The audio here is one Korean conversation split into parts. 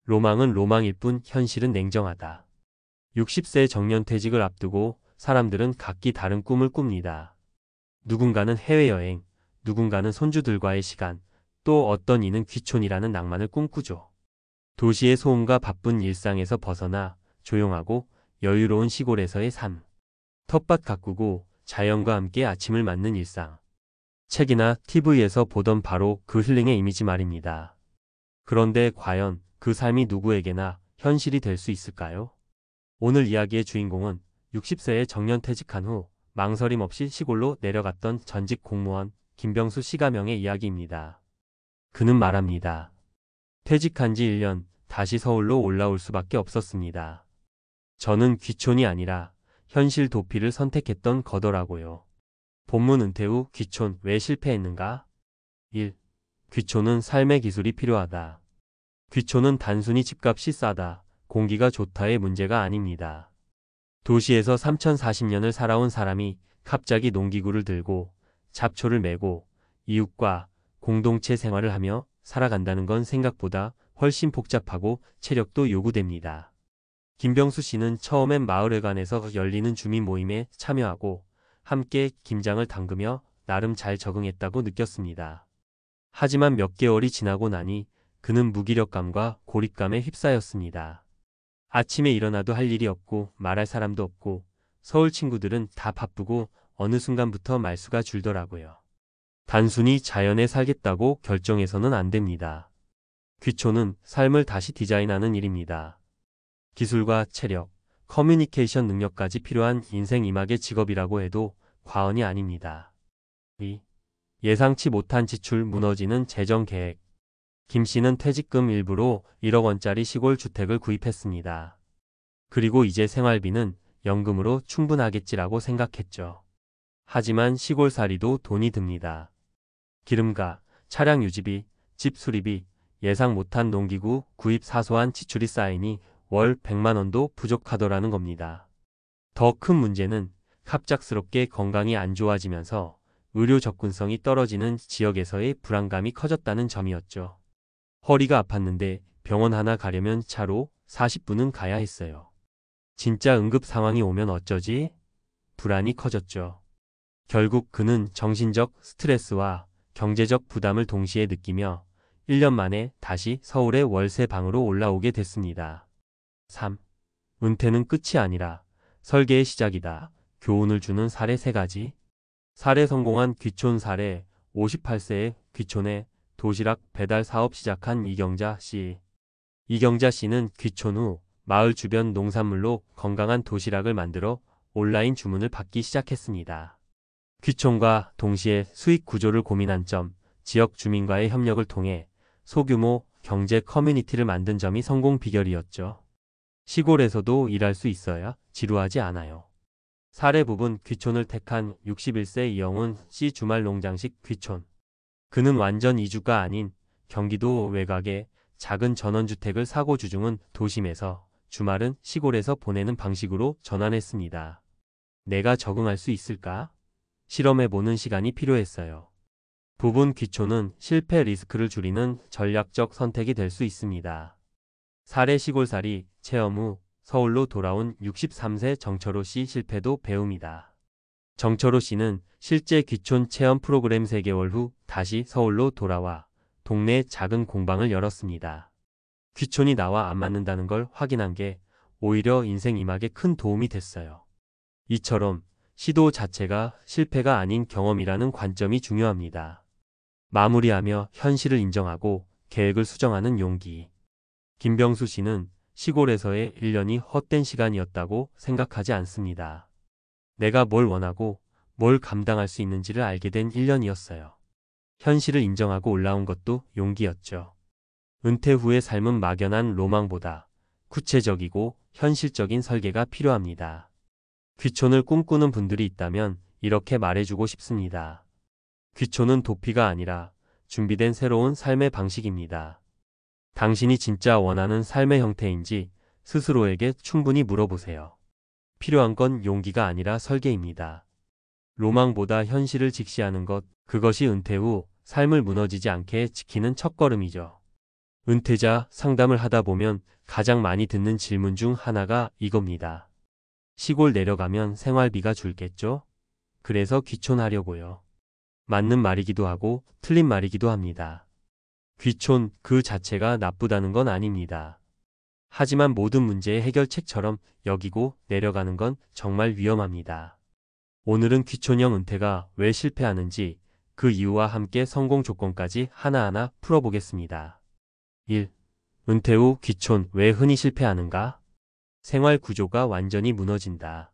로망은 로망일 뿐 현실은 냉정하다. 60세 정년퇴직을 앞두고 사람들은 각기 다른 꿈을 꿉니다. 누군가는 해외여행, 누군가는 손주들과의 시간, 또 어떤 이는 귀촌이라는 낭만을 꿈꾸죠. 도시의 소음과 바쁜 일상에서 벗어나 조용하고 여유로운 시골에서의 삶. 텃밭 가꾸고 자연과 함께 아침을 맞는 일상. 책이나 TV에서 보던 바로 그 힐링의 이미지 말입니다. 그런데 과연 그 삶이 누구에게나 현실이 될 수 있을까요? 오늘 이야기의 주인공은 60세에 정년퇴직한 후 망설임 없이 시골로 내려갔던 전직 공무원 김병수 씨 가명의 이야기입니다. 그는 말합니다. 퇴직한 지 1년 다시 서울로 올라올 수밖에 없었습니다. 저는 귀촌이 아니라 현실 도피를 선택했던 거더라고요. 본문 은퇴 후 귀촌 왜 실패했는가? 1. 귀촌은 삶의 기술이 필요하다. 귀촌은 단순히 집값이 싸다, 공기가 좋다의 문제가 아닙니다. 도시에서 3040년을 살아온 사람이 갑자기 농기구를 들고 잡초를 메고 이웃과 공동체 생활을 하며 살아간다는 건 생각보다 훨씬 복잡하고 체력도 요구됩니다. 김병수 씨는 처음엔 마을회관에서 열리는 주민 모임에 참여하고 함께 김장을 담그며 나름 잘 적응했다고 느꼈습니다. 하지만 몇 개월이 지나고 나니 그는 무기력감과 고립감에 휩싸였습니다. 아침에 일어나도 할 일이 없고 말할 사람도 없고 서울 친구들은 다 바쁘고 어느 순간부터 말수가 줄더라고요. 단순히 자연에 살겠다고 결정해서는 안 됩니다. 귀촌은 삶을 다시 디자인하는 일입니다. 기술과 체력, 커뮤니케이션 능력까지 필요한 인생 이막의 직업이라고 해도 과언이 아닙니다. 2. 예상치 못한 지출 무너지는 재정 계획. 김 씨는 퇴직금 일부로 1억 원짜리 시골 주택을 구입했습니다. 그리고 이제 생활비는 연금으로 충분하겠지라고 생각했죠. 하지만 시골살이도 돈이 듭니다. 기름값, 차량 유지비, 집 수리비, 예상 못한 농기구 구입 사소한 지출이 쌓이니 월 100만 원도 부족하더라는 겁니다. 더 큰 문제는 갑작스럽게 건강이 안 좋아지면서 의료 접근성이 떨어지는 지역에서의 불안감이 커졌다는 점이었죠. 허리가 아팠는데 병원 하나 가려면 차로 40분은 가야 했어요. 진짜 응급 상황이 오면 어쩌지? 불안이 커졌죠. 결국 그는 정신적 스트레스와 경제적 부담을 동시에 느끼며 1년 만에 다시 서울의 월세 방으로 올라오게 됐습니다. 3. 은퇴는 끝이 아니라 설계의 시작이다. 교훈을 주는 사례 3가지. 사례 성공한 귀촌 사례. 58세에 귀촌에 도시락 배달 사업 시작한 이경자 씨. 이경자 씨는 귀촌 후 마을 주변 농산물로 건강한 도시락을 만들어 온라인 주문을 받기 시작했습니다. 귀촌과 동시에 수익 구조를 고민한 점, 지역 주민과의 협력을 통해 소규모 경제 커뮤니티를 만든 점이 성공 비결이었죠. 시골에서도 일할 수 있어야 지루하지 않아요. 사례 부분 귀촌을 택한 61세 이영훈 씨 주말 농장식 귀촌. 그는 완전 이주가 아닌 경기도 외곽의 작은 전원주택을 사고 주중은 도심에서, 주말은 시골에서 보내는 방식으로 전환했습니다. 내가 적응할 수 있을까? 실험해보는 시간이 필요했어요. 부분 귀촌은 실패 리스크를 줄이는 전략적 선택이 될 수 있습니다. 사례 시골살이 체험 후 서울로 돌아온 63세 정철호 씨 실패도 배움이다. 정철호 씨는 실제 귀촌 체험 프로그램 3개월 후 다시 서울로 돌아와 동네 작은 공방을 열었습니다. 귀촌이 나와 안 맞는다는 걸 확인한 게 오히려 인생 이막에 큰 도움이 됐어요. 이처럼 시도 자체가 실패가 아닌 경험이라는 관점이 중요합니다. 마무리하며 현실을 인정하고 계획을 수정하는 용기. 김병수 씨는 시골에서의 1년이 헛된 시간이었다고 생각하지 않습니다. 내가 뭘 원하고 뭘 감당할 수 있는지를 알게 된 1년이었어요. 현실을 인정하고 올라온 것도 용기였죠. 은퇴 후의 삶은 막연한 로망보다 구체적이고 현실적인 설계가 필요합니다. 귀촌을 꿈꾸는 분들이 있다면 이렇게 말해주고 싶습니다. 귀촌은 도피가 아니라 준비된 새로운 삶의 방식입니다. 당신이 진짜 원하는 삶의 형태인지 스스로에게 충분히 물어보세요. 필요한 건 용기가 아니라 설계입니다. 로망보다 현실을 직시하는 것, 그것이 은퇴 후 삶을 무너지지 않게 지키는 첫걸음이죠. 은퇴자 상담을 하다 보면 가장 많이 듣는 질문 중 하나가 이겁니다. 시골 내려가면 생활비가 줄겠죠? 그래서 귀촌하려고요. 맞는 말이기도 하고 틀린 말이기도 합니다. 귀촌 그 자체가 나쁘다는 건 아닙니다. 하지만 모든 문제의 해결책처럼 여기고 내려가는 건 정말 위험합니다. 오늘은 귀촌형 은퇴가 왜 실패하는지 그 이유와 함께 성공 조건까지 하나하나 풀어보겠습니다. 1. 은퇴 후 귀촌 왜 흔히 실패하는가? 생활 구조가 완전히 무너진다.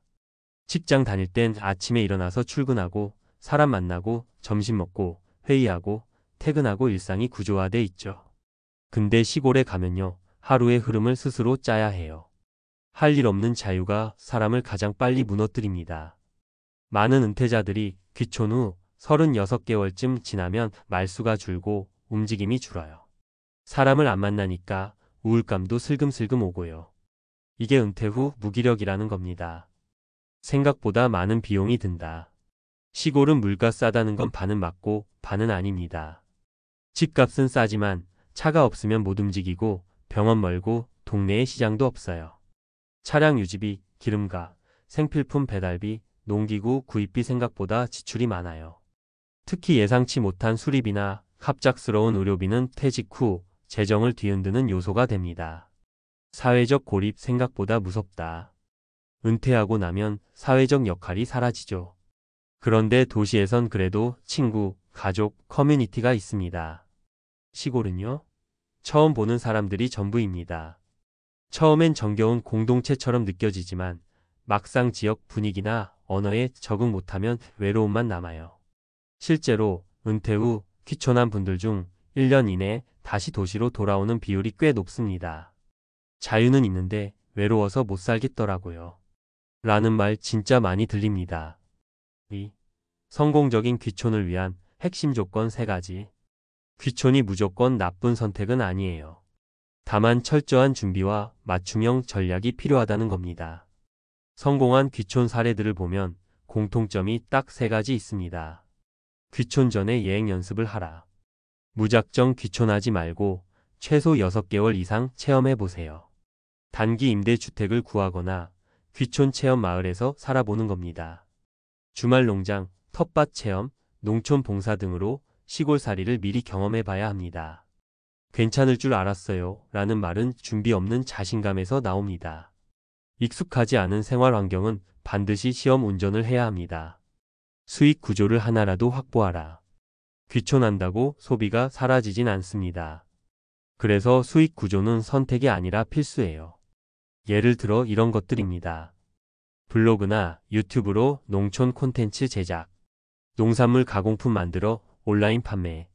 직장 다닐 땐 아침에 일어나서 출근하고 사람 만나고 점심 먹고 회의하고 퇴근하고 일상이 구조화돼 있죠. 근데 시골에 가면요. 하루의 흐름을 스스로 짜야 해요. 할 일 없는 자유가 사람을 가장 빨리 무너뜨립니다. 많은 은퇴자들이 귀촌 후 36개월쯤 지나면 말수가 줄고 움직임이 줄어요. 사람을 안 만나니까 우울감도 슬금슬금 오고요. 이게 은퇴 후 무기력이라는 겁니다. 생각보다 많은 비용이 든다. 시골은 물가 싸다는 건 반은 맞고 반은 아닙니다. 집값은 싸지만 차가 없으면 못 움직이고 병원 멀고 동네에 시장도 없어요. 차량 유지비, 기름값, 생필품 배달비, 농기구 구입비 생각보다 지출이 많아요. 특히 예상치 못한 수리비나 갑작스러운 의료비는 퇴직 후 재정을 뒤흔드는 요소가 됩니다. 사회적 고립 생각보다 무섭다. 은퇴하고 나면 사회적 역할이 사라지죠. 그런데 도시에선 그래도 친구, 가족, 커뮤니티가 있습니다. 시골은요? 처음 보는 사람들이 전부입니다. 처음엔 정겨운 공동체처럼 느껴지지만 막상 지역 분위기나 언어에 적응 못하면 외로움만 남아요. 실제로 은퇴 후 귀촌한 분들 중 1년 이내 다시 도시로 돌아오는 비율이 꽤 높습니다. 자유는 있는데 외로워서 못 살겠더라고요. 라는 말 진짜 많이 들립니다. 2. 성공적인 귀촌을 위한 핵심 조건 3가지. 귀촌이 무조건 나쁜 선택은 아니에요. 다만 철저한 준비와 맞춤형 전략이 필요하다는 겁니다. 성공한 귀촌 사례들을 보면 공통점이 딱 3가지 있습니다. 귀촌 전에 예행 연습을 하라. 무작정 귀촌하지 말고 최소 6개월 이상 체험해보세요. 단기 임대주택을 구하거나 귀촌 체험 마을에서 살아보는 겁니다. 주말 농장, 텃밭 체험, 농촌 봉사 등으로 시골살이를 미리 경험해봐야 합니다. 괜찮을 줄 알았어요 라는 말은 준비 없는 자신감에서 나옵니다. 익숙하지 않은 생활 환경은 반드시 시험 운전을 해야 합니다. 수익 구조를 하나라도 확보하라. 귀촌한다고 소비가 사라지진 않습니다. 그래서 수익 구조는 선택이 아니라 필수예요. 예를 들어 이런 것들입니다. 블로그나 유튜브로 농촌 콘텐츠 제작, 농산물 가공품 만들어 온라인 판매,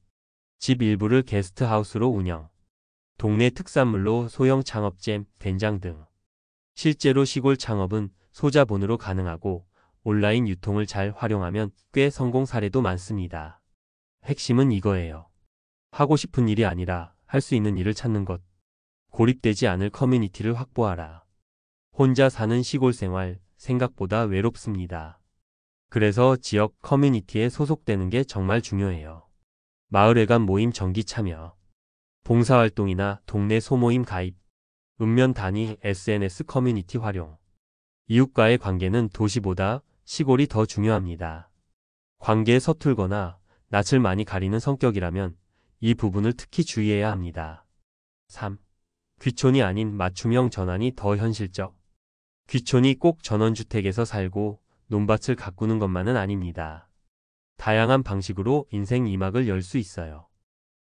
집 일부를 게스트하우스로 운영, 동네 특산물로 소형 창업잼, 된장 등. 실제로 시골 창업은 소자본으로 가능하고 온라인 유통을 잘 활용하면 꽤 성공 사례도 많습니다. 핵심은 이거예요. 하고 싶은 일이 아니라 할 수 있는 일을 찾는 것. 고립되지 않을 커뮤니티를 확보하라. 혼자 사는 시골 생활 생각보다 외롭습니다. 그래서 지역 커뮤니티에 소속되는 게 정말 중요해요. 마을회관 모임 정기 참여, 봉사활동이나 동네 소모임 가입, 읍면 단위 SNS 커뮤니티 활용. 이웃과의 관계는 도시보다 시골이 더 중요합니다. 관계에 서툴거나 낯을 많이 가리는 성격이라면 이 부분을 특히 주의해야 합니다. 3. 귀촌이 아닌 맞춤형 전환이 더 현실적. 귀촌이 꼭 전원주택에서 살고 논밭을 가꾸는 것만은 아닙니다. 다양한 방식으로 인생 2막을 열 수 있어요.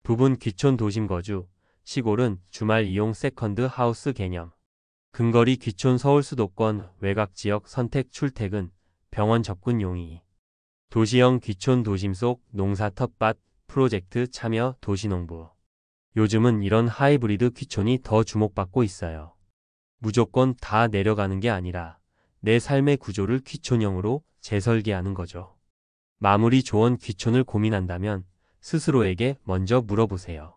부분 귀촌 도심 거주, 시골은 주말 이용 세컨드 하우스 개념. 근거리 귀촌 서울 수도권 외곽 지역 선택 출퇴근, 병원 접근 용이. 도시형 귀촌 도심 속 농사 텃밭 프로젝트 참여 도시농부. 요즘은 이런 하이브리드 귀촌이 더 주목받고 있어요. 무조건 다 내려가는 게 아니라 내 삶의 구조를 귀촌형으로 재설계하는 거죠. 마무리 조언 귀촌을 고민한다면 스스로에게 먼저 물어보세요.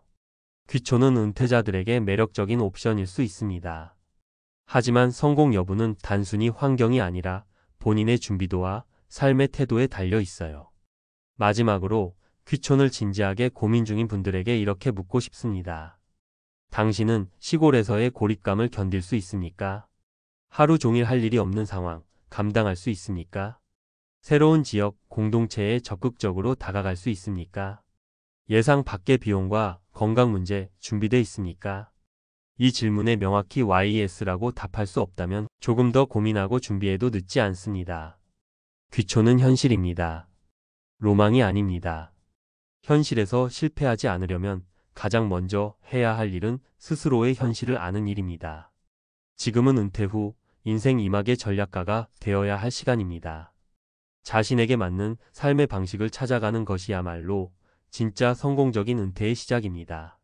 귀촌은 은퇴자들에게 매력적인 옵션일 수 있습니다. 하지만 성공 여부는 단순히 환경이 아니라 본인의 준비도와 삶의 태도에 달려 있어요. 마지막으로 귀촌을 진지하게 고민 중인 분들에게 이렇게 묻고 싶습니다. 당신은 시골에서의 고립감을 견딜 수 있습니까? 하루 종일 할 일이 없는 상황, 감당할 수 있습니까? 새로운 지역, 공동체에 적극적으로 다가갈 수 있습니까? 예상 밖의 비용과 건강 문제 준비되어 있습니까? 이 질문에 명확히 YES라고 답할 수 없다면 조금 더 고민하고 준비해도 늦지 않습니다. 귀초는 현실입니다. 로망이 아닙니다. 현실에서 실패하지 않으려면 가장 먼저 해야 할 일은 스스로의 현실을 아는 일입니다. 지금은 은퇴 후 인생 이막의 전략가가 되어야 할 시간입니다. 자신에게 맞는 삶의 방식을 찾아가는 것이야말로 진짜 성공적인 은퇴의 시작입니다.